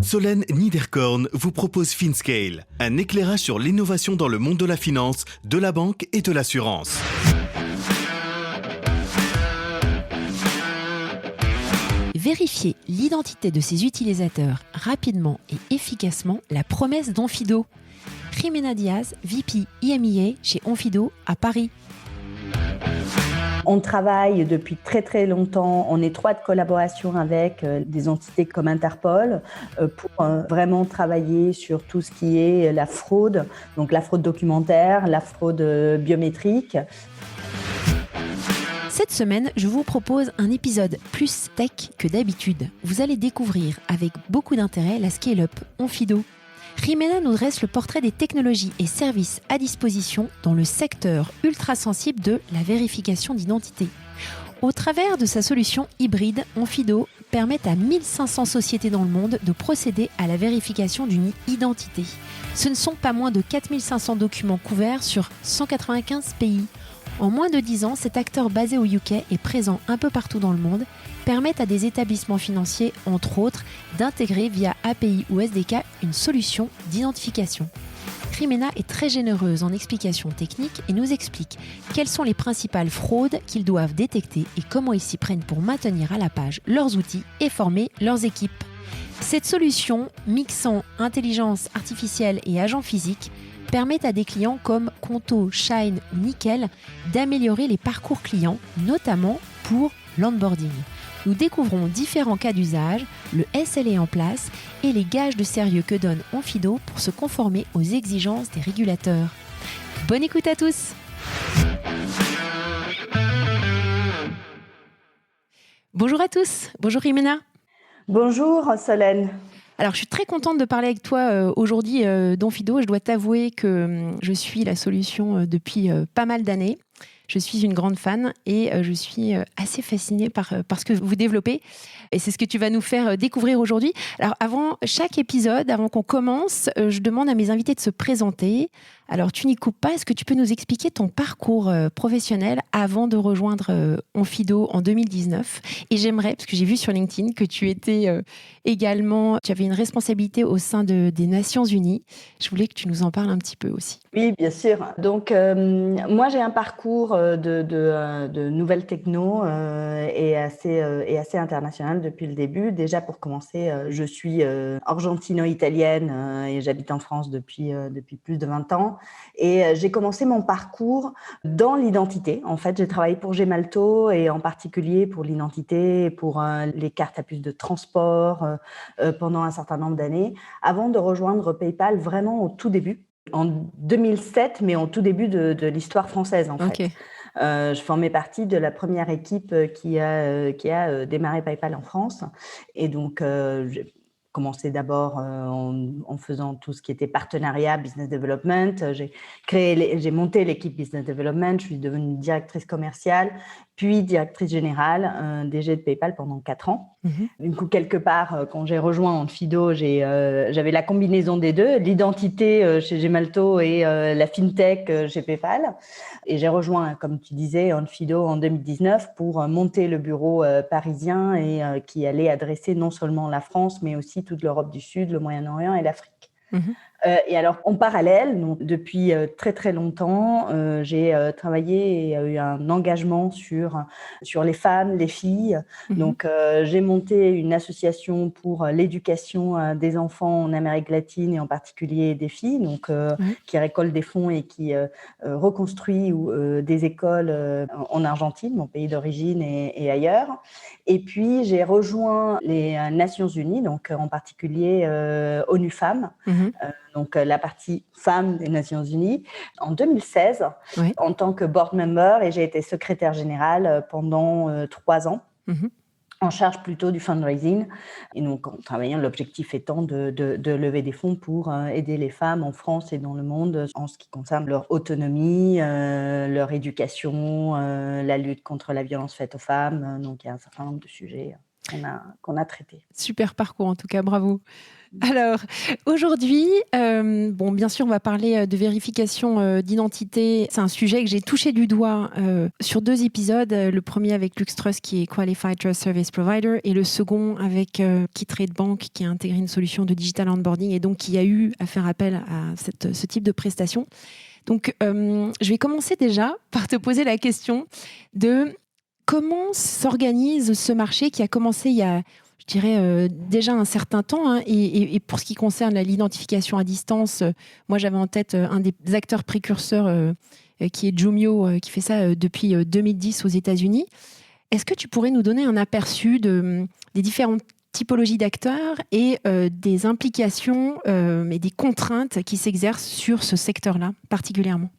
Solène Niederkorn vous propose FinScale, un éclairage sur l'innovation dans le monde de la finance, de la banque et de l'assurance. Vérifier l'identité de ses utilisateurs rapidement et efficacement, la promesse d'Onfido. Jimena Diaz, VP EMEA chez Onfido à Paris. On travaille depuis très longtemps en étroite collaboration avec des entités comme Interpol pour vraiment travailler sur tout ce qui est la fraude, donc la fraude documentaire, la fraude biométrique. Cette semaine, je vous propose un épisode plus tech que d'habitude. Vous allez découvrir avec beaucoup d'intérêt la scale-up Onfido. Jimena nous dresse le portrait des technologies et services à disposition dans le secteur ultra sensible de la vérification d'identité. Au travers de sa solution hybride, Onfido permet à 1500 sociétés dans le monde de procéder à la vérification d'une identité. Ce ne sont pas moins de 4500 documents couverts sur 195 pays. En moins de 10 ans, cet acteur basé au UK et présent un peu partout dans le monde permet à des établissements financiers, entre autres, d'intégrer via API ou SDK une solution d'identification. Jimena est très généreuse en explications techniques et nous explique quelles sont les principales fraudes qu'ils doivent détecter et comment ils s'y prennent pour maintenir à la page leurs outils et former leurs équipes. Cette solution, mixant intelligence artificielle et agents physiques, permet à des clients comme Conto, Shine ou Nickel d'améliorer les parcours clients, notamment pour l'onboarding. Nous découvrons différents cas d'usage, le SLA en place et les gages de sérieux que donne Onfido pour se conformer aux exigences des régulateurs. Bonne écoute à tous! Bonjour à tous, bonjour Jimena. Bonjour Solène. Alors, je suis très contente de parler avec toi aujourd'hui d'Onfido. Je dois t'avouer que je suis la solution depuis pas mal d'années. Je suis une grande fan et je suis assez fascinée par ce que vous développez. Et c'est ce que tu vas nous faire découvrir aujourd'hui. Alors, avant chaque épisode, avant qu'on commence, je demande à mes invités de se présenter. Alors, tu n'y coupes pas. Est-ce que tu peux nous expliquer ton parcours professionnel avant de rejoindre Onfido en 2019 ? Et j'aimerais, parce que j'ai vu sur LinkedIn que tu étais tu avais une responsabilité au sein des Nations Unies. Je voulais que tu nous en parles un petit peu aussi. Oui, bien sûr. Donc, moi, j'ai un parcours de nouvelles techno et assez international depuis le début. Déjà, pour commencer, je suis argentino-italienne et j'habite en France depuis plus de 20 ans. Et j'ai commencé mon parcours dans l'identité. En fait, j'ai travaillé pour Gemalto et en particulier pour l'identité, pour les cartes à puce de transport pendant un certain nombre d'années, avant de rejoindre PayPal vraiment au tout début. En 2007, mais au tout début de l'histoire française, en fait. Okay. Je formais partie de la première équipe qui a démarré PayPal en France. Et donc, j'ai commencé d'abord en faisant tout ce qui était partenariat, business development. J'ai monté l'équipe business development. Je suis devenue directrice commerciale, puis directrice générale DG de PayPal pendant 4 ans. Du coup, quelque part, quand j'ai rejoint Onfido, j'avais la combinaison des deux, l'identité chez Gemalto et la fintech chez PayPal. Et j'ai rejoint, comme tu disais, Onfido en 2019 pour monter le bureau parisien et qui allait adresser non seulement la France, mais aussi toute l'Europe du Sud, le Moyen-Orient et l'Afrique. Et alors, en parallèle, donc, depuis très longtemps, j'ai travaillé et eu un engagement sur les femmes, les filles. Donc, j'ai monté une association pour l'éducation des enfants en Amérique latine et en particulier des filles, donc qui récolte des fonds et qui reconstruit des écoles en Argentine, mon pays d'origine et ailleurs. Et puis, j'ai rejoint les Nations Unies, donc en particulier ONU Femmes, donc la partie femmes des Nations Unies, en 2016, en tant que board member, et j'ai été secrétaire générale pendant 3 ans. En charge plutôt du fundraising. Et donc, en travaillant, l'objectif étant de lever des fonds pour aider les femmes en France et dans le monde en ce qui concerne leur autonomie, leur éducation, la lutte contre la violence faite aux femmes. Donc, il y a un certain nombre de sujets. qu'on a traitées. Super parcours en tout cas, bravo. Alors, aujourd'hui, bien sûr, on va parler de vérification d'identité. C'est un sujet que j'ai touché du doigt sur 2 épisodes. Le premier avec LuxTrust, qui est Qualified Trust Service Provider, et le second avec KeyTrade Bank, qui a intégré une solution de digital onboarding et donc qui a eu à faire appel à ce type de prestation. Donc, je vais commencer déjà par te poser la question de comment s'organise ce marché qui a commencé il y a, je dirais, déjà un certain temps. Hein, et pour ce qui concerne l'identification à distance, moi j'avais en tête un des acteurs précurseurs qui est Jumio, qui fait ça depuis 2010 aux États-Unis. Est-ce que tu pourrais nous donner un aperçu des différentes typologies d'acteurs et des implications et des contraintes qui s'exercent sur ce secteur-là particulièrement?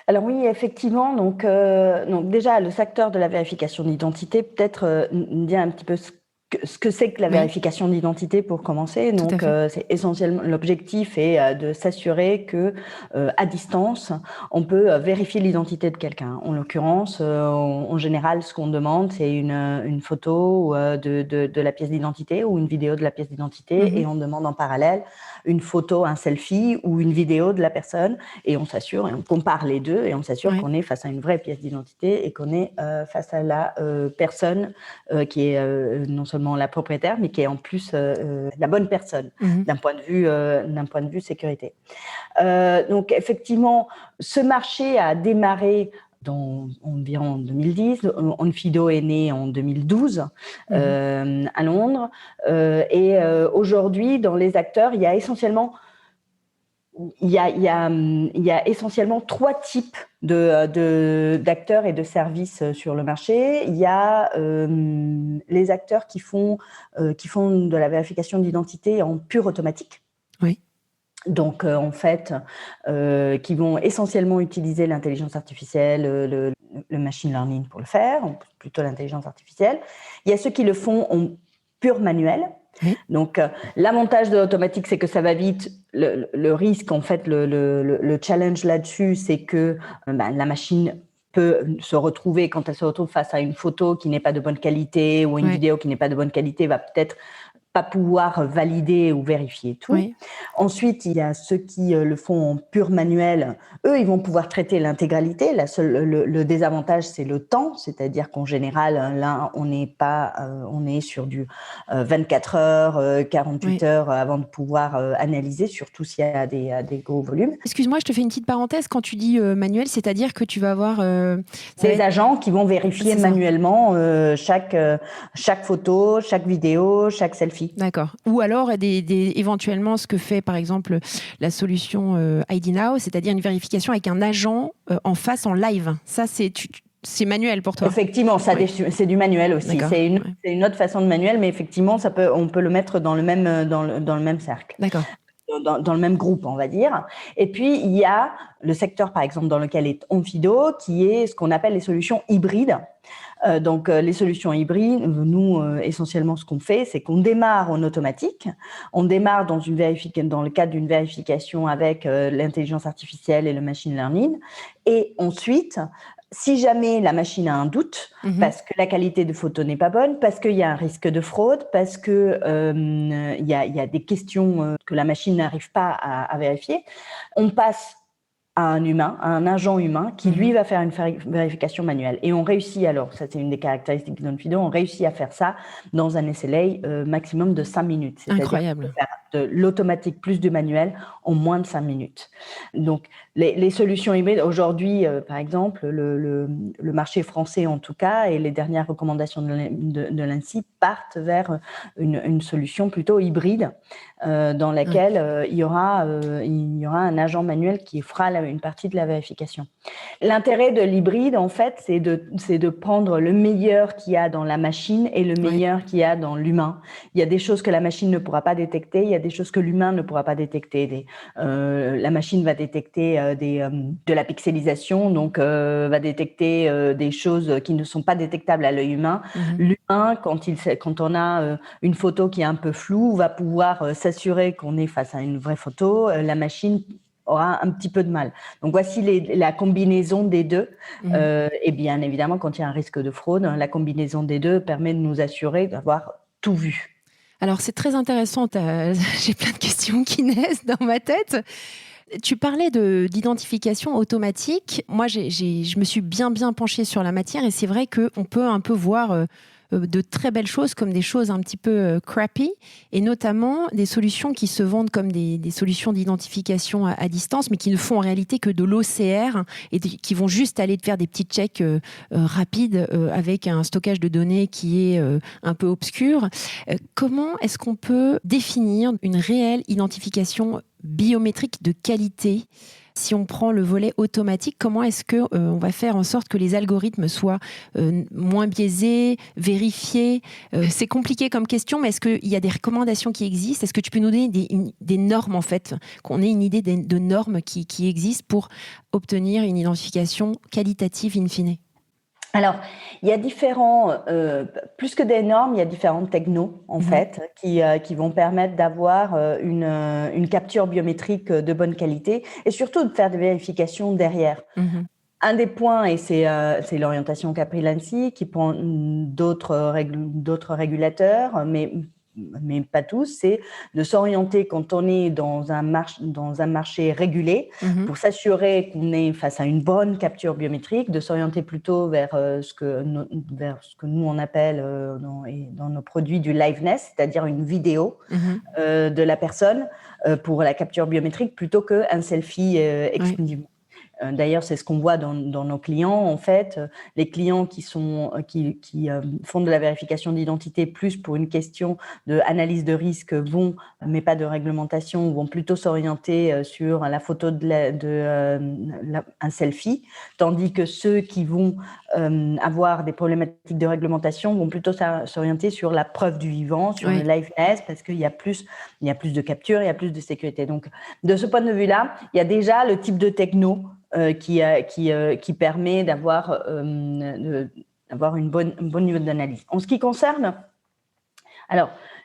Alors oui, effectivement. Donc déjà, le secteur de la vérification d'identité, peut-être dire un petit peu ce que c'est que la vérification d'identité pour commencer. Donc, c'est essentiellement l'objectif est de s'assurer que à distance, on peut vérifier l'identité de quelqu'un. En l'occurrence, en général, ce qu'on demande, c'est une photo de la pièce d'identité ou une vidéo de la pièce d'identité, et on demande en parallèle une photo, un selfie ou une vidéo de la personne, et on s'assure, et on compare les deux, et on s'assure qu'on est face à une vraie pièce d'identité et qu'on est face à la personne qui est non seulement la propriétaire, mais qui est en plus la bonne personne d'un point de vue sécurité. Donc effectivement, ce marché a démarré environ en 2010. Onfido est né en 2012 à Londres. Et aujourd'hui, dans les acteurs, il y a essentiellement 3 types d'acteurs et de services sur le marché. Il y a les acteurs qui font de la vérification d'identité en pure automatique. Oui. Donc, en fait, qui vont essentiellement utiliser l'intelligence artificielle, le machine learning pour le faire, plutôt l'intelligence artificielle. Il y a ceux qui le font en pur manuel. Oui. Donc, l'avantage de l'automatique, c'est que ça va vite. Le risque, en fait, le challenge là-dessus, c'est que la machine peut se retrouver, quand elle se retrouve face à une photo qui n'est pas de bonne qualité ou une vidéo qui n'est pas de bonne qualité, va peut-être pas pouvoir valider ou vérifier tout. Oui. Ensuite, il y a ceux qui le font en pur manuel. Eux, ils vont pouvoir traiter l'intégralité. Le désavantage, c'est le temps, c'est-à-dire qu'en général, là, on est sur du 24 heures, 48 heures avant de pouvoir analyser, surtout s'il y a des gros volumes. Excuse-moi, je te fais une petite parenthèse. Quand tu dis manuel, c'est-à-dire que tu vas avoir des agents qui vont vérifier manuellement chaque photo, chaque vidéo, chaque selfie. D'accord. Ou alors éventuellement ce que fait par exemple la solution ID Now, c'est-à-dire une vérification avec un agent en face en live. Ça, c'est manuel pour toi. Effectivement, c'est du manuel aussi. D'accord. C'est une autre façon de manuel, mais effectivement, on peut le mettre dans le même cercle. D'accord. Dans le même groupe, on va dire. Et puis, il y a le secteur, par exemple, dans lequel est Onfido, qui est ce qu'on appelle les solutions hybrides. Donc, les solutions hybrides, nous, essentiellement, ce qu'on fait, c'est qu'on démarre en automatique. On démarre dans le cadre d'une vérification avec l'intelligence artificielle et le machine learning. Et ensuite, si jamais la machine a un doute, parce que la qualité de photo n'est pas bonne, parce qu'il y a un risque de fraude, parce que il y a des questions que la machine n'arrive pas à vérifier, on passe à un humain, à un agent humain qui, lui, va faire une vérification manuelle. Et on réussit alors, ça c'est une des caractéristiques d'Onfido, on réussit à faire ça dans un SLA maximum de 5 minutes. Incroyable. Faire de l'automatique plus du manuel en moins de 5 minutes. Donc, les solutions hybrides, aujourd'hui, par exemple, le marché français en tout cas, et les dernières recommandations de l'ANSSI partent vers une solution plutôt hybride dans laquelle il y aura un agent manuel qui fera une partie de la vérification. L'intérêt de l'hybride, en fait, c'est de prendre le meilleur qu'il y a dans la machine et le meilleur qu'il y a dans l'humain. Il y a des choses que la machine ne pourra pas détecter, il y a des choses que l'humain ne pourra pas détecter. La machine va détecter de la pixelisation, donc va détecter des choses qui ne sont pas détectables à l'œil humain. L'humain, quand on a une photo qui est un peu floue, va pouvoir s'assurer qu'on est face à une vraie photo. La machine aura un petit peu de mal. Donc, voici la combinaison des deux. Et bien évidemment, quand il y a un risque de fraude, la combinaison des deux permet de nous assurer d'avoir tout vu. Alors, c'est très intéressant. J'ai plein de questions qui naissent dans ma tête. Tu parlais d'identification automatique. Moi, je me suis bien penchée sur la matière et c'est vrai qu'on peut un peu voir de très belles choses comme des choses un petit peu crappy, et notamment des solutions qui se vendent comme des solutions d'identification à distance, mais qui ne font en réalité que de l'OCR et qui vont juste aller te faire des petits checks rapides avec un stockage de données qui est un peu obscur. Comment est-ce qu'on peut définir une réelle identification biométrique de qualité? Si on prend le volet automatique, comment est-ce qu'on va faire en sorte que les algorithmes soient moins biaisés, vérifiés? C'est compliqué comme question, mais est-ce qu'il y a des recommandations qui existent? Est-ce que tu peux nous donner des normes, en fait, qu'on ait une idée de normes qui existent pour obtenir une identification qualitative in fine? Alors, il y a plus que des normes, il y a différentes technos, en fait, qui vont permettre d'avoir une capture biométrique de bonne qualité et surtout de faire des vérifications derrière. Un des points, et c'est l'orientation qu'a pris l'ANSSI, qui prend d'autres régulateurs, mais pas tous, c'est de s'orienter quand on est dans un marché régulé pour s'assurer qu'on est face à une bonne capture biométrique, de s'orienter plutôt vers ce que nous on appelle dans nos produits du liveness, c'est-à-dire une vidéo de la personne pour la capture biométrique plutôt qu'un selfie exclusivement. D'ailleurs, c'est ce qu'on voit dans nos clients. En fait, les clients qui font de la vérification d'identité plus pour une question d'analyse de risque mais pas de réglementation, vont plutôt s'orienter sur la photo un selfie, tandis que ceux qui vont avoir des problématiques de réglementation vont plutôt s'orienter sur la preuve du vivant, sur le liveness, parce qu'il y a plus de capture, il y a plus de sécurité. Donc, de ce point de vue-là, il y a déjà le type de techno qui permet d'avoir un bon niveau d'analyse. En ce qui concerne,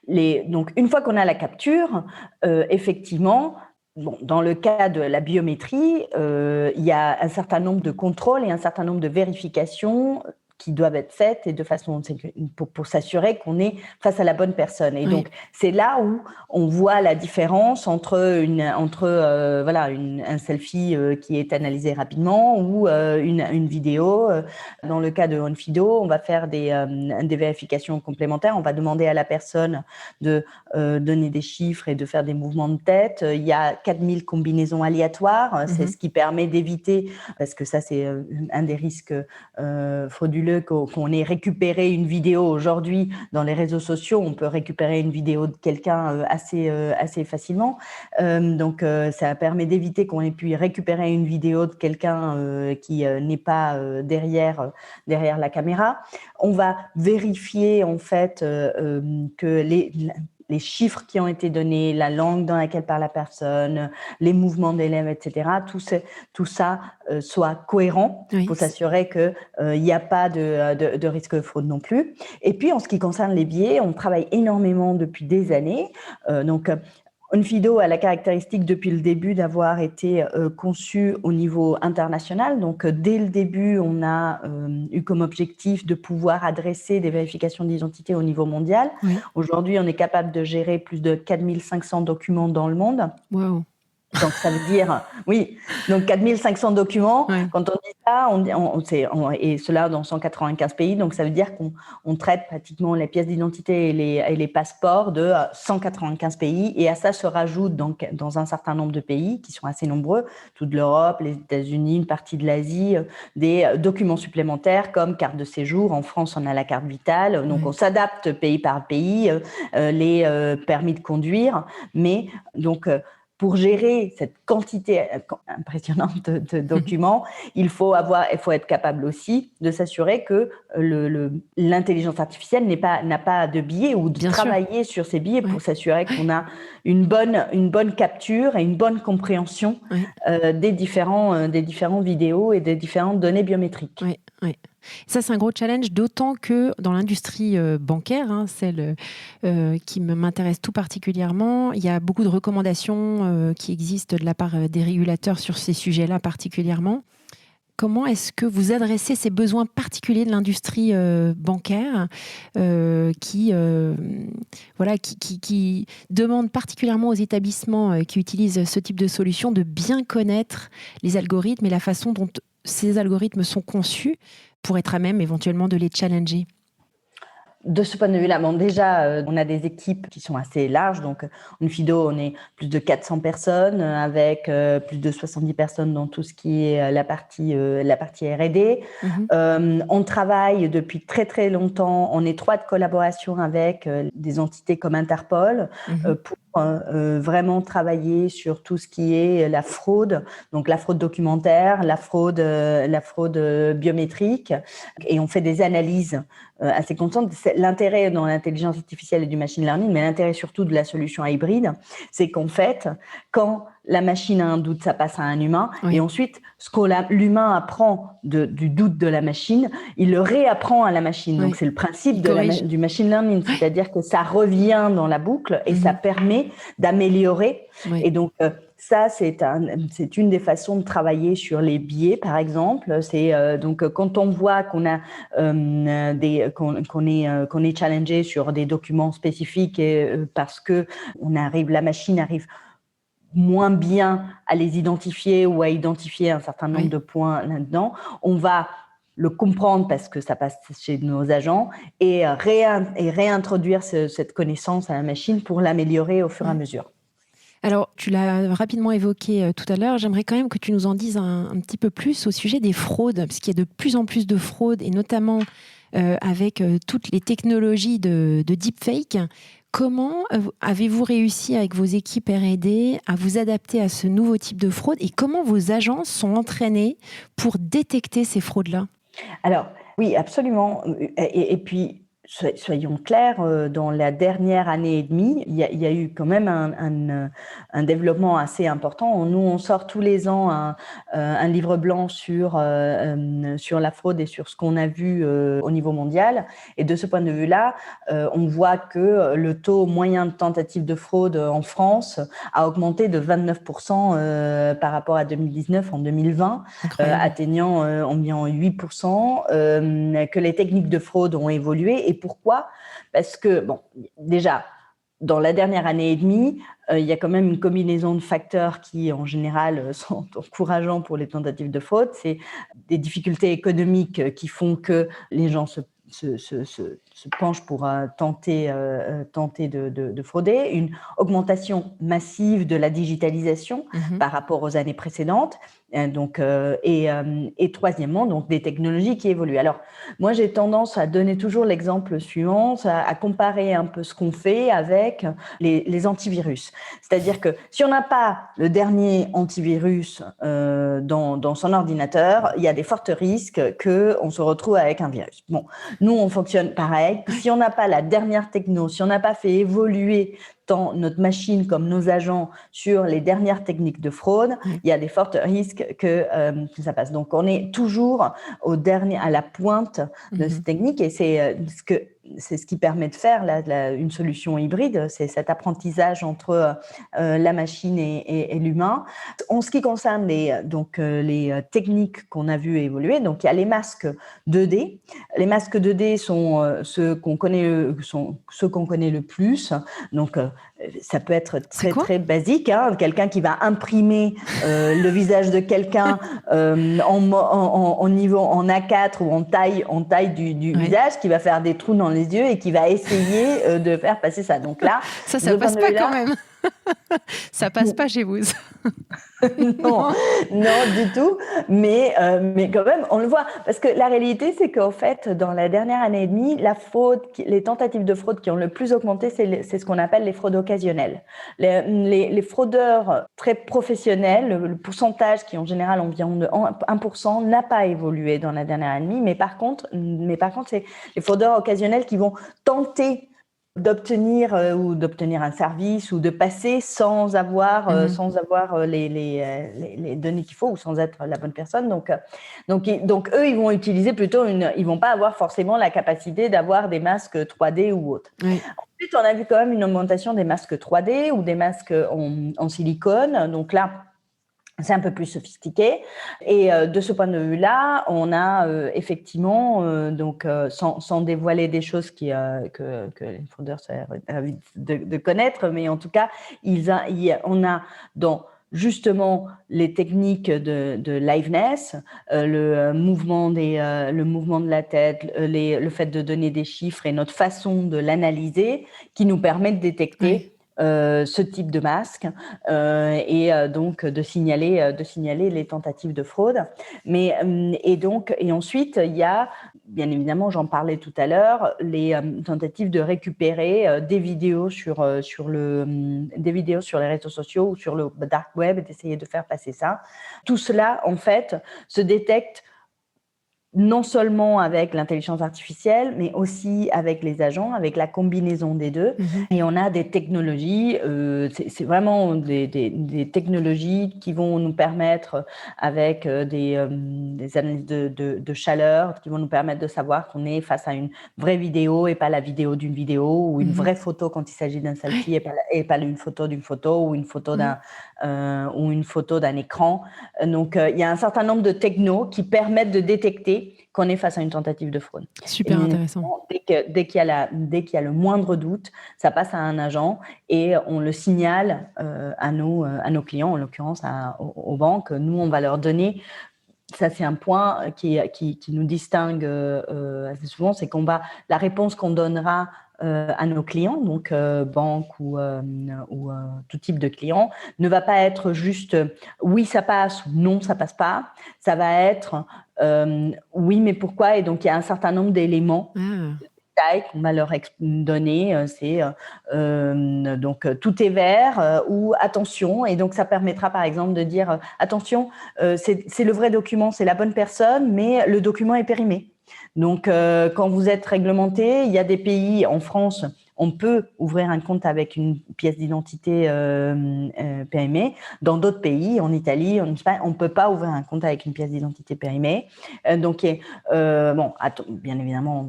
donc une fois qu'on a la capture, effectivement, dans le cas de la biométrie, il y a un certain nombre de contrôles et un certain nombre de vérifications qui doivent être faites et de façon pour s'assurer qu'on est face à la bonne personne. Et donc, c'est là où on voit la différence entre un selfie qui est analysé rapidement ou une vidéo. Dans le cas de OnFido, on va faire des vérifications complémentaires. On va demander à la personne de donner des chiffres et de faire des mouvements de tête. Il y a 4000 combinaisons aléatoires. C'est ce qui permet d'éviter, parce que ça, c'est un des risques frauduleux, qu'on ait récupéré une vidéo aujourd'hui dans les réseaux sociaux. On peut récupérer une vidéo de quelqu'un assez facilement. Donc, ça permet d'éviter qu'on ait pu récupérer une vidéo de quelqu'un qui n'est pas derrière la caméra. On va vérifier en fait que les chiffres qui ont été donnés, la langue dans laquelle parle la personne, les mouvements des lèvres, etc., tout ça soit cohérent pour s'assurer qu'il n'y a pas de risque de fraude non plus. Et puis, en ce qui concerne les biais, on travaille énormément depuis des années. OnFido a la caractéristique depuis le début d'avoir été conçu au niveau international. Donc, dès le début, on a eu comme objectif de pouvoir adresser des vérifications d'identité au niveau mondial. Aujourd'hui, on est capable de gérer plus de 4500 documents dans le monde. Wow. Donc, ça veut dire, donc 4500 documents. Quand on dit ça, et cela dans 195 pays, donc ça veut dire qu'on traite pratiquement les pièces d'identité et les passeports de 195 pays. Et à ça se rajoute dans un certain nombre de pays, qui sont assez nombreux, toute l'Europe, les États-Unis, une partie de l'Asie, des documents supplémentaires comme carte de séjour. En France, on a la carte vitale. Donc, on s'adapte pays par pays, les permis de conduire. Mais donc, pour gérer cette quantité impressionnante de documents, il faut être capable aussi de s'assurer que l'intelligence artificielle n'a pas de biais ou de travailler sur ces biais pour s'assurer qu'on a une bonne capture et une bonne compréhension des différents vidéos et des différentes données biométriques. Ça, c'est un gros challenge, d'autant que dans l'industrie bancaire, celle qui m'intéresse tout particulièrement, il y a beaucoup de recommandations qui existent de la part des régulateurs sur ces sujets-là particulièrement. Comment est-ce que vous adressez ces besoins particuliers de l'industrie bancaire qui demandent particulièrement aux établissements qui utilisent ce type de solution de bien connaître les algorithmes et la façon dont ces algorithmes sont conçus pour être à même éventuellement de les challenger? De ce point de vue-là, bon, déjà, on a des équipes qui sont assez larges. Donc, en Fido, on est plus de 400 personnes avec plus de 70 personnes dans tout ce qui est la partie R&D. On travaille depuis très, très longtemps en étroite collaboration avec des entités comme Interpol pour vraiment travailler sur tout ce qui est la fraude, donc la fraude documentaire, la fraude biométrique. Et on fait des analyses assez constantes. L'intérêt dans l'intelligence artificielle et du machine learning, mais l'intérêt surtout de la solution hybride, c'est qu'en fait, quand la machine a un doute, ça passe à un humain. Oui. Et ensuite, ce que l'humain apprend du doute de la machine, il le réapprend à la machine. Oui. Donc, c'est le principe du machine learning. C'est-à-dire que ça revient dans la boucle et ça permet d'améliorer. Oui. Et donc, ça, c'est une des façons de travailler sur les biais, par exemple. C'est donc quand on voit qu'on a qu'on est challengé sur des documents spécifiques parce que la machine arrive moins bien à les identifier ou à identifier un certain nombre de points là-dedans, on va le comprendre parce que ça passe chez nos agents et réintroduire cette connaissance à la machine pour l'améliorer au fur et à mesure. Alors, tu l'as rapidement évoqué tout à l'heure. J'aimerais quand même que tu nous en dises un petit peu plus au sujet des fraudes, parce qu'il y a de plus en plus de fraudes, et notamment avec toutes les technologies de deepfake. Comment avez-vous réussi avec vos équipes R&D à vous adapter à ce nouveau type de fraude, et comment vos agences sont entraînées pour détecter ces fraudes-là? Alors, oui, absolument. Et puis, soyons clairs, dans la dernière année et demie, il y a eu quand même un développement assez important. Nous, on sort tous les ans un livre blanc sur la fraude et sur ce qu'on a vu au niveau mondial. Et de ce point de vue-là, on voit que le taux moyen de tentative de fraude en France a augmenté de 29% par rapport à 2019 en 2020, atteignant environ 8%, que les techniques de fraude ont évolué. Et pourquoi ? Parce que, bon, déjà, dans la dernière année et demie, il y a quand même une combinaison de facteurs qui, en général, sont encourageants pour les tentatives de fraude. C'est des difficultés économiques qui font que les gens se penchent pour tenter de frauder, une augmentation massive de la digitalisation par rapport aux années précédentes, et troisièmement, donc des technologies qui évoluent. Alors, moi, j'ai tendance à donner toujours l'exemple suivant, à comparer un peu ce qu'on fait avec les antivirus. C'est-à-dire que si on n'a pas le dernier antivirus dans son ordinateur, il y a des forts risques qu'on se retrouve avec un virus. Bon, nous, on fonctionne pareil. Si on n'a pas la dernière techno, si on n'a pas fait évoluer tant notre machine comme nos agents sur les dernières techniques de fraude, il y a des forts risques que ça passe. Donc, on est toujours à la pointe de ces techniques, et c'est ce qui permet de faire une solution hybride, c'est cet apprentissage entre la machine et l'humain. En ce qui concerne les techniques qu'on a vues évoluer, donc il y a les masques 2D. Les masques 2D sont ceux qu'on connaît le plus. Donc, ça peut être très, très basique. Quelqu'un qui va imprimer le visage de quelqu'un en niveau en A4 ou en taille du visage, qui va faire des trous dans les yeux et qui va essayer de faire passer ça. Donc là, ça passe pas quand même. Ça passe pas chez vous. non, du tout. Mais quand même, on le voit. Parce que la réalité, c'est qu'en fait, dans la dernière année et demie, les tentatives de fraude qui ont le plus augmenté, c'est ce qu'on appelle les fraudes occasionnelles. Les fraudeurs très professionnels, le pourcentage qui, en général, environ de 1%, n'a pas évolué dans la dernière année et demie. Mais par contre, c'est les fraudeurs occasionnels qui vont tenter d'obtenir un service ou de passer sans avoir les données qu'il faut ou sans être la bonne personne. Donc eux, ils vont utiliser plutôt ils vont pas avoir forcément la capacité d'avoir des masques 3D ou autres. Oui. Ensuite, on a vu quand même une augmentation des masques 3D ou des masques en silicone. Donc là, c'est un peu plus sophistiqué. Et de ce point de vue-là, on a effectivement, sans dévoiler des choses que les founders seraient ravis de connaître, mais en tout cas, on a dans justement les techniques de liveness, le mouvement de la tête, le fait de donner des chiffres et notre façon de l'analyser qui nous permet de détecter Oui. ce type de masque et donc de signaler les tentatives de fraude. Et ensuite, il y a, bien évidemment, j'en parlais tout à l'heure, les tentatives de récupérer des vidéos sur les réseaux sociaux ou sur le dark web et d'essayer de faire passer ça. Tout cela, en fait, se détecte non seulement avec l'intelligence artificielle, mais aussi avec les agents, avec la combinaison des deux. Et on a des technologies, c'est vraiment des technologies qui vont nous permettre, avec des analyses de chaleur, qui vont nous permettre de savoir qu'on est face à une vraie vidéo et pas la vidéo d'une vidéo, ou une vraie photo quand il s'agit d'un selfie et pas une photo d'une photo, ou une photo d'un écran. Donc, il y a un certain nombre de technos qui permettent de détecter qu'on est face à une tentative de fraude. Super intéressant. Dès qu'il y a le moindre doute, ça passe à un agent et on le signale à nos clients, en l'occurrence aux banques. Nous, on va leur donner. Ça, c'est un point qui nous distingue assez souvent, c'est la réponse qu'on donnera à nos clients, donc banques ou tout type de clients, ne va pas être juste oui, ça passe ou non, ça passe pas. Ça va être oui, mais pourquoi? Et donc, il y a un certain nombre d'éléments qu'on va leur donner. C'est donc tout est vert ou attention. Et donc, ça permettra, par exemple, de dire attention, c'est le vrai document, c'est la bonne personne, mais le document est périmé. Donc, quand vous êtes réglementé, il y a des pays, en France, on peut ouvrir un compte avec une pièce d'identité périmée. Dans d'autres pays, en Italie, en Espagne, on ne peut pas ouvrir un compte avec une pièce d'identité périmée. Bien évidemment,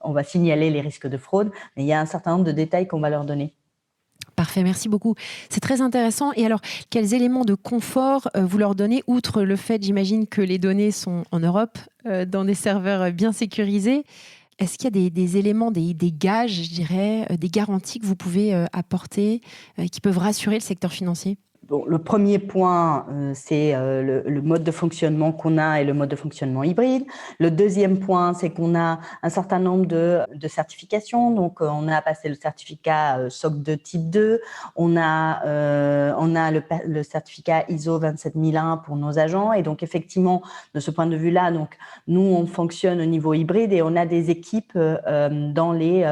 on va signaler les risques de fraude, mais il y a un certain nombre de détails qu'on va leur donner. Parfait, merci beaucoup. C'est très intéressant. Et alors, quels éléments de confort vous leur donnez, outre le fait, j'imagine, que les données sont en Europe, dans des serveurs bien sécurisés? Est-ce qu'il y a des éléments, des gages, je dirais, des garanties que vous pouvez apporter, qui peuvent rassurer le secteur financier? Bon, le premier point, c'est le mode de fonctionnement qu'on a et le mode de fonctionnement hybride. Le deuxième point, c'est qu'on a un certain nombre de certifications. Donc, on a passé le certificat SOC 2 type 2. On a le certificat ISO 27001 pour nos agents. Et donc, effectivement, de ce point de vue-là, donc, nous, on fonctionne au niveau hybride et on a des équipes dans les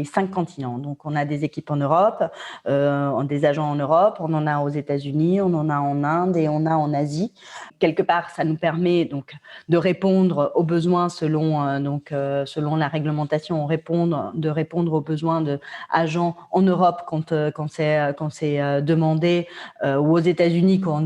5 continents. Donc, on a des équipes en Europe, des agents en Europe, on en a aux États-Unis, on en a en Inde et on a en Asie. Quelque part, ça nous permet donc de répondre aux besoins selon la réglementation, de répondre aux besoins d'agents en Europe quand c'est demandé, ou aux États-Unis quand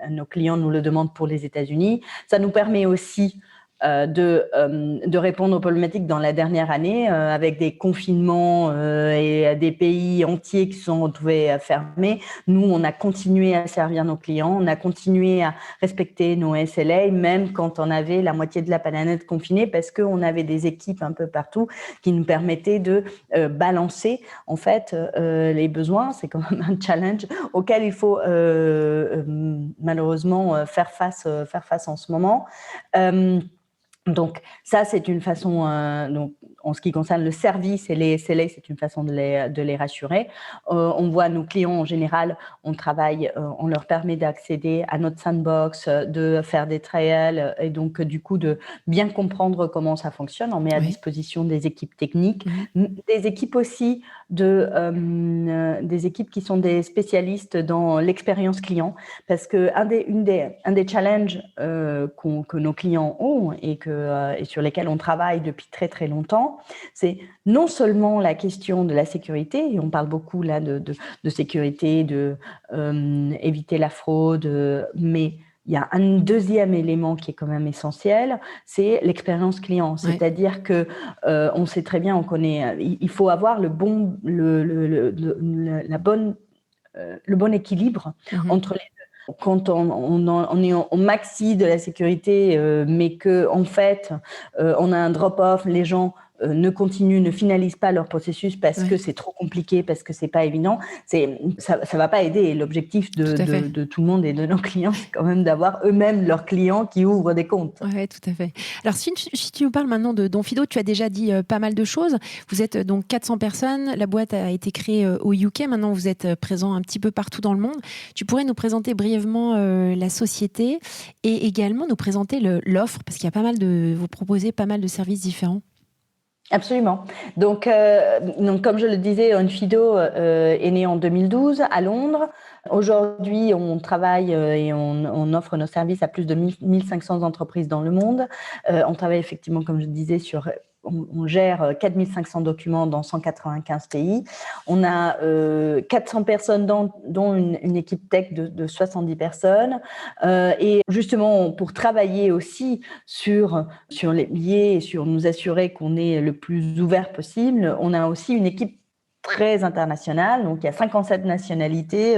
nos clients nous le demandent pour les États-Unis. Ça nous permet aussi de répondre aux problématiques dans la dernière année avec des confinements et des pays entiers qui se sont retrouvés fermés. Nous, on a continué à servir nos clients, on a continué à respecter nos SLA, même quand on avait la moitié de la planète confinée, parce qu'on avait des équipes un peu partout qui nous permettaient de balancer en fait les besoins. C'est quand même un challenge auquel il faut malheureusement faire face en ce moment. Donc ça, c'est une façon. Donc en ce qui concerne le service et les SLA, c'est une façon de les rassurer. On voit nos clients en général, on travaille, on leur permet d'accéder à notre sandbox, de faire des trials et donc du coup de bien comprendre comment ça fonctionne. On met à disposition des équipes techniques, des équipes aussi des équipes qui sont des spécialistes dans l'expérience client, parce que un des challenges que nos clients ont et sur lesquels on travaille depuis très très longtemps, c'est non seulement la question de la sécurité, et on parle beaucoup là de sécurité, de éviter la fraude, mais il y a un deuxième élément qui est quand même essentiel, c'est l'expérience client. C'est-à-dire que on sait très bien, on connaît, il faut avoir le bon équilibre entre les deux. Quand on est au maxi de la sécurité, mais que en fait on a un drop-off, les gens ne finalisent pas leur processus parce que c'est trop compliqué, parce que c'est pas évident, ça va pas aider. L'objectif de tout le monde et de nos clients, c'est quand même d'avoir eux-mêmes leurs clients qui ouvrent des comptes. Oui, tout à fait. Alors, si tu nous parles maintenant de Donfido, tu as déjà dit pas mal de choses. Vous êtes donc 400 personnes. La boîte a été créée au UK. Maintenant, vous êtes présent un petit peu partout dans le monde. Tu pourrais nous présenter brièvement la société et également nous présenter l'offre, parce qu'il y a vous proposez pas mal de services différents. Absolument. Donc, comme je le disais, Onfido est né en 2012 à Londres. Aujourd'hui, on travaille et on offre nos services à plus de 1500 entreprises dans le monde. On travaille effectivement, comme je disais, on gère 4500 documents dans 195 pays. On a 400 personnes, dont une équipe tech de 70 personnes. Et justement, pour travailler aussi sur les biais et sur nous assurer qu'on est le plus ouvert possible, on a aussi une équipe très internationale. Donc, il y a 57 nationalités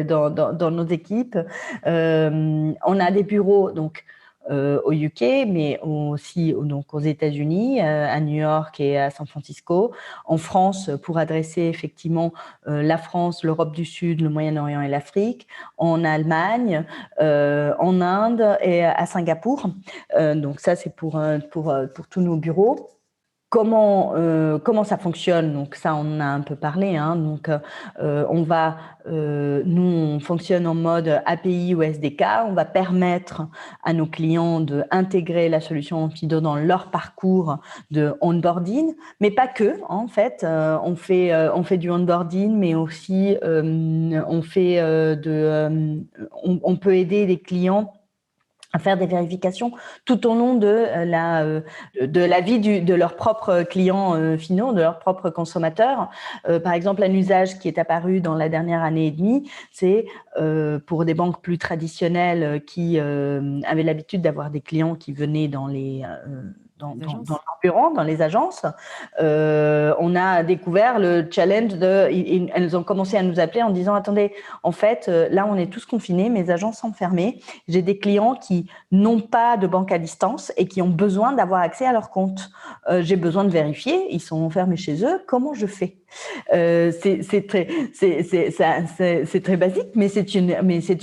dans nos équipes. On a des bureaux, donc, au UK, mais aussi donc aux États-Unis, à New York et à San Francisco. En France, pour adresser effectivement la France, l'Europe du Sud, le Moyen-Orient et l'Afrique. En Allemagne, en Inde et à Singapour. Donc ça, c'est pour tous nos bureaux. Comment ça fonctionne? Donc ça, on en a un peu parlé. Donc nous, on fonctionne en mode API ou SDK. On va permettre à nos clients d'intégrer la solution Onfido dans leur parcours de onboarding, mais pas que. En fait, on fait du onboarding, mais aussi on peut aider les clients à faire des vérifications tout au long de la vie de leurs propres clients finaux, de leurs propres consommateurs. Par exemple, un usage qui est apparu dans la dernière année et demie, c'est pour des banques plus traditionnelles qui avaient l'habitude d'avoir des clients qui venaient dans leur bureau, dans les agences. On a découvert le challenge elles ont commencé à nous appeler en disant « Attendez, en fait, là, on est tous confinés, mes agences sont fermées. J'ai des clients qui n'ont pas de banque à distance et qui ont besoin d'avoir accès à leur compte. J'ai besoin de vérifier, ils sont fermés chez eux. Comment je fais ?» C'est très basique, mais c'est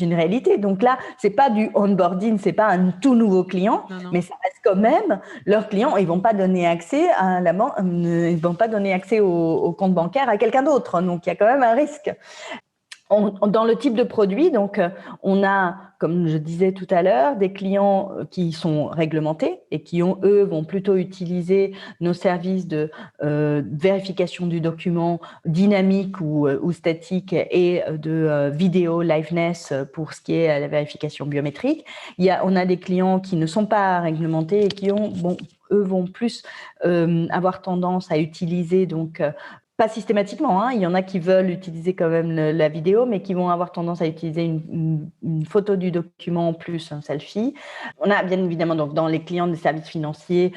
une réalité. Donc là, c'est pas du onboarding, c'est pas un tout nouveau client, non. Mais ça reste quand même leurs clients. Ils vont pas donner accès à la banque, ils vont pas donner accès au compte bancaire à quelqu'un d'autre. Donc il y a quand même un risque. Dans le type de produit, donc, on a, comme je disais tout à l'heure, des clients qui sont réglementés et qui, eux, vont plutôt utiliser nos services de vérification du document dynamique ou statique et de vidéo liveness pour ce qui est la vérification biométrique. On a des clients qui ne sont pas réglementés et qui eux vont plus avoir tendance à utiliser donc pas systématiquement, il y en a qui veulent utiliser quand même la vidéo, mais qui vont avoir tendance à utiliser une photo du document plus un selfie. On a bien évidemment donc dans les clients des services financiers,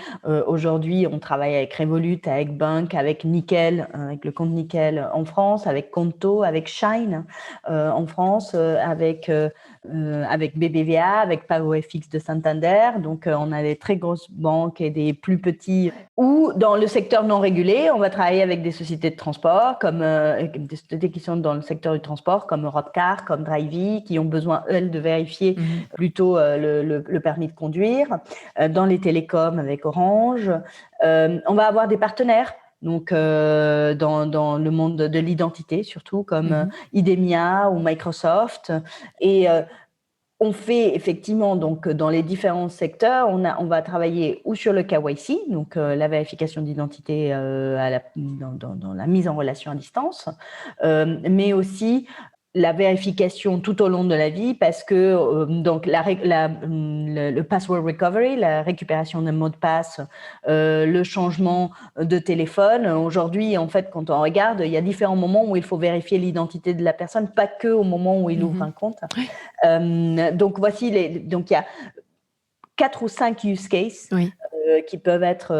aujourd'hui on travaille avec Revolut, avec Bank, avec Nickel, avec le compte Nickel en France, avec Conto, avec Shine en France, avec BBVA, avec PagoFX de Santander. Donc on a des très grosses banques et des plus petits. Ou dans le secteur non régulé, on va travailler avec des sociétés sociétés de transport, comme des sociétés qui sont dans le secteur du transport, comme Europcar, comme Drivey, qui ont besoin, elles, de vérifier plutôt le permis de conduire. Dans les télécoms avec Orange. On va avoir des partenaires. Donc, dans le monde de l'identité, surtout, comme IDEMIA ou Microsoft. Et on fait effectivement, donc, dans les différents secteurs, on va travailler ou sur le KYC, donc la vérification d'identité dans la mise en relation à distance, mais aussi la vérification tout au long de la vie, parce que donc le password recovery, la récupération d'un mot de passe, le changement de téléphone. Aujourd'hui, en fait, quand on regarde, il y a différents moments où il faut vérifier l'identité de la personne, pas que au moment où il ouvre un compte. Donc voici donc il y a 4 ou 5 use cases qui peuvent être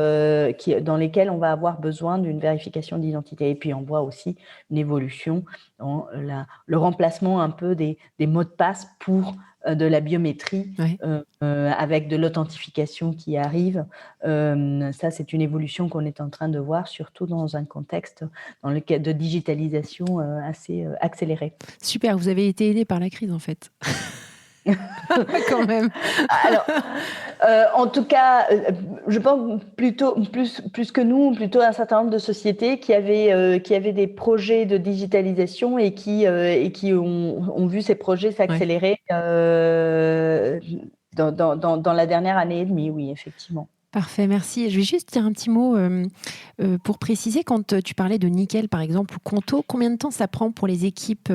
dans lesquels on va avoir besoin d'une vérification d'identité. Et puis on voit aussi une évolution dans le remplacement un peu des mots de passe pour de la biométrie avec de l'authentification qui arrive. Ça, c'est une évolution qu'on est en train de voir, surtout dans un contexte de digitalisation assez accéléré. Super, vous avez été aidé par la crise en fait. Quand même. Alors, en tout cas, je pense plus que nous, plutôt un certain nombre de sociétés qui avaient des projets de digitalisation et qui ont vu ces projets s'accélérer dans la dernière année et demie, oui, effectivement. Parfait, merci. Je vais juste dire un petit mot pour préciser, quand tu parlais de Nickel, par exemple, ou Conto, combien de temps ça prend pour les équipes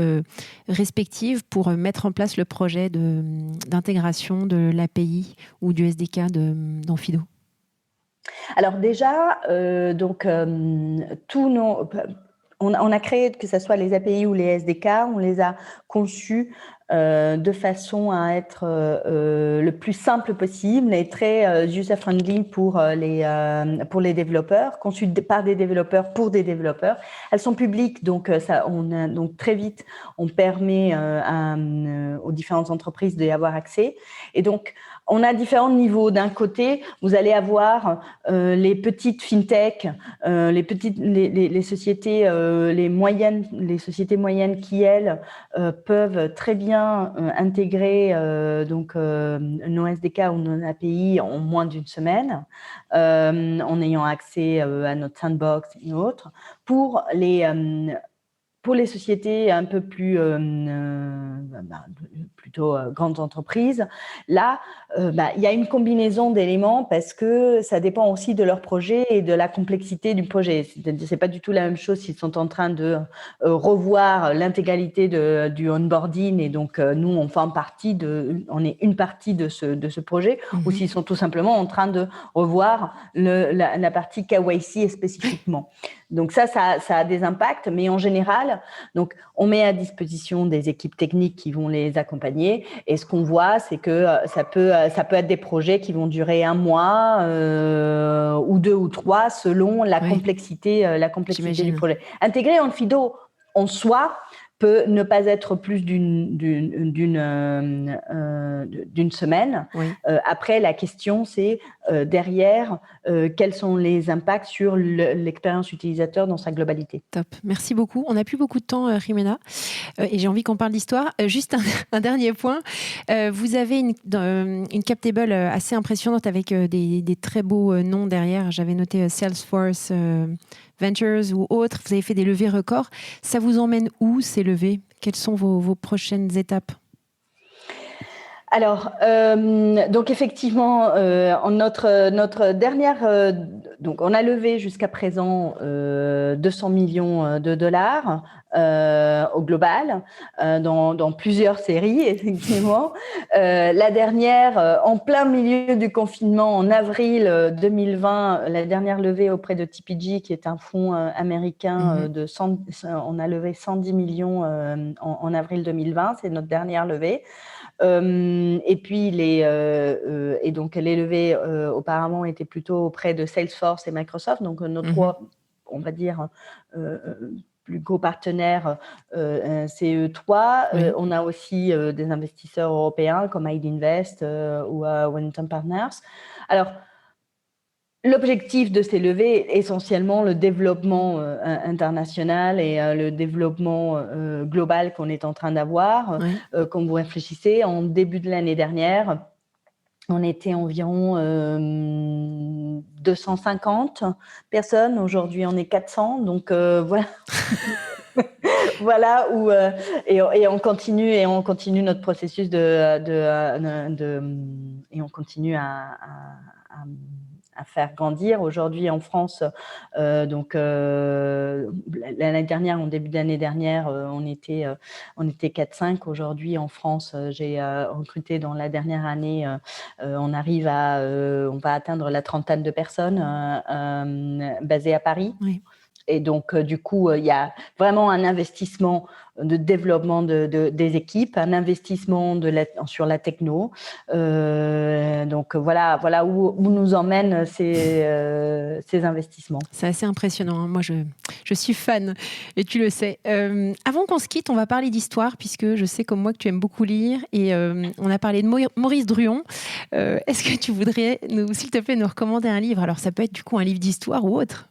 respectives pour mettre en place le projet d'intégration de l'API ou du SDK dans Fido? Alors déjà, on a créé, que ce soit les API ou les SDK, on les a conçus de façon à être le plus simple possible et très user-friendly pour les développeurs, conçus par des développeurs pour des développeurs. Elles sont publiques, donc très vite, on permet aux différentes entreprises d'y avoir accès. Et donc, on a différents niveaux. D'un côté, vous allez avoir les petites fintech, les sociétés les sociétés moyennes qui, elles, peuvent très bien intégrer nos SDK ou nos API en moins d'une semaine, en ayant accès à notre sandbox et autres. Pour les sociétés un peu plus plutôt grandes entreprises, là, il y a une combinaison d'éléments parce que ça dépend aussi de leur projet et de la complexité du projet. C'est pas du tout la même chose s'ils sont en train de revoir l'intégralité du onboarding et donc nous on est une partie de ce projet, ou s'ils sont tout simplement en train de revoir la partie KYC spécifiquement. Donc ça a des impacts, mais en général, donc on met à disposition des équipes techniques qui vont les accompagner. Et ce qu'on voit, c'est que ça peut être des projets qui vont durer 1 mois ou 2 ou 3 selon la complexité du projet. Intégrer en Fido en soi peut ne pas être plus d'une semaine. Après, la question, c'est derrière, quels sont les impacts sur l'expérience utilisateur dans sa globalité. Top, merci beaucoup. On n'a plus beaucoup de temps, Jimena, et j'ai envie qu'on parle d'histoire. Juste un dernier point. Vous avez une cap table assez impressionnante avec des très beaux noms derrière. J'avais noté Salesforce Ventures ou autres. Vous avez fait des levées records. Ça vous emmène où, ces levées? Quelles sont vos prochaines étapes? Alors, donc effectivement, notre dernière, donc on a levé jusqu'à présent 200 millions de dollars au global, dans plusieurs séries, effectivement. La dernière, en plein milieu du confinement, en avril 2020, la dernière levée auprès de TPG, qui est un fonds américain, on a levé 110 millions en avril 2020, c'est notre dernière levée. Et puis donc les levées auparavant étaient plutôt auprès de Salesforce et Microsoft, donc nos trois, on va dire, plus gros partenaires, c'est eux trois. On a aussi des investisseurs européens comme Idinvest ou Wellington Partners. Alors, L'objectif de ces levées est essentiellement le développement international et le développement global qu'on est en train d'avoir. Ouais. Comme vous réfléchissez, en début de l'année dernière, on était environ 250 personnes. Aujourd'hui, on est 400. Donc, voilà. Voilà où et on continue notre processus et on continue à faire grandir. Aujourd'hui en France, l'année dernière, en début d'année dernière, on était 4-5. Aujourd'hui en France, j'ai recruté dans la dernière année, on va atteindre la trentaine de personnes basées à Paris. Oui. Et donc, du coup, il y a vraiment un investissement de développement des équipes, un investissement sur la techno. Donc, voilà où nous emmènent ces investissements. C'est assez impressionnant. Moi, je suis fan et tu le sais. Avant qu'on se quitte, on va parler d'histoire puisque je sais comme moi que tu aimes beaucoup lire et on a parlé de Maurice Druon. Est-ce que tu voudrais, s'il te plaît, nous recommander un livre? Alors, ça peut être du coup un livre d'histoire ou autre.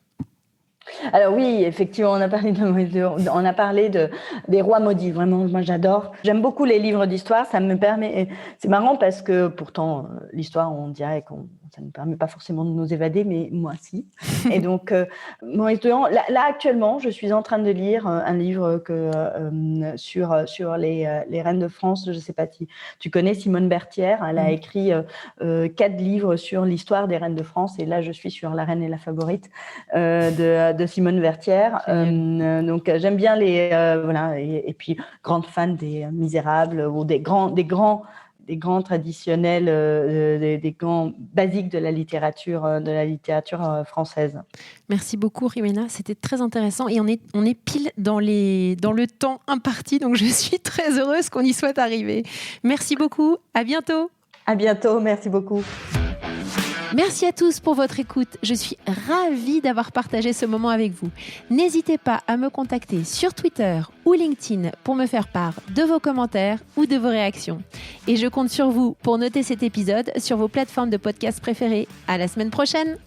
Alors oui, effectivement, on a parlé des rois maudits. Vraiment, moi j'adore. J'aime beaucoup les livres d'histoire. Ça me permet. C'est marrant parce que pourtant l'histoire, on dirait ça ne permet pas forcément de nous évader, mais moi si. Et donc, Maurice Druon, là actuellement, je suis en train de lire un livre sur les reines de France. Je ne sais pas si tu connais Simone Berthière. Elle a écrit 4 livres sur l'histoire des reines de France. Et là, je suis sur La Reine et la Favorite de Simone Berthière. Donc, j'aime bien voilà. Et puis, grande fan des Misérables ou des grands traditionnels, des grands basiques de la littérature française. Merci beaucoup, Jimena. C'était très intéressant et on est pile dans le temps imparti, donc je suis très heureuse qu'on y soit arrivé. Merci beaucoup. À bientôt. À bientôt. Merci beaucoup. Merci à tous pour votre écoute. Je suis ravie d'avoir partagé ce moment avec vous. N'hésitez pas à me contacter sur Twitter ou LinkedIn pour me faire part de vos commentaires ou de vos réactions. Et je compte sur vous pour noter cet épisode sur vos plateformes de podcast préférées. À la semaine prochaine!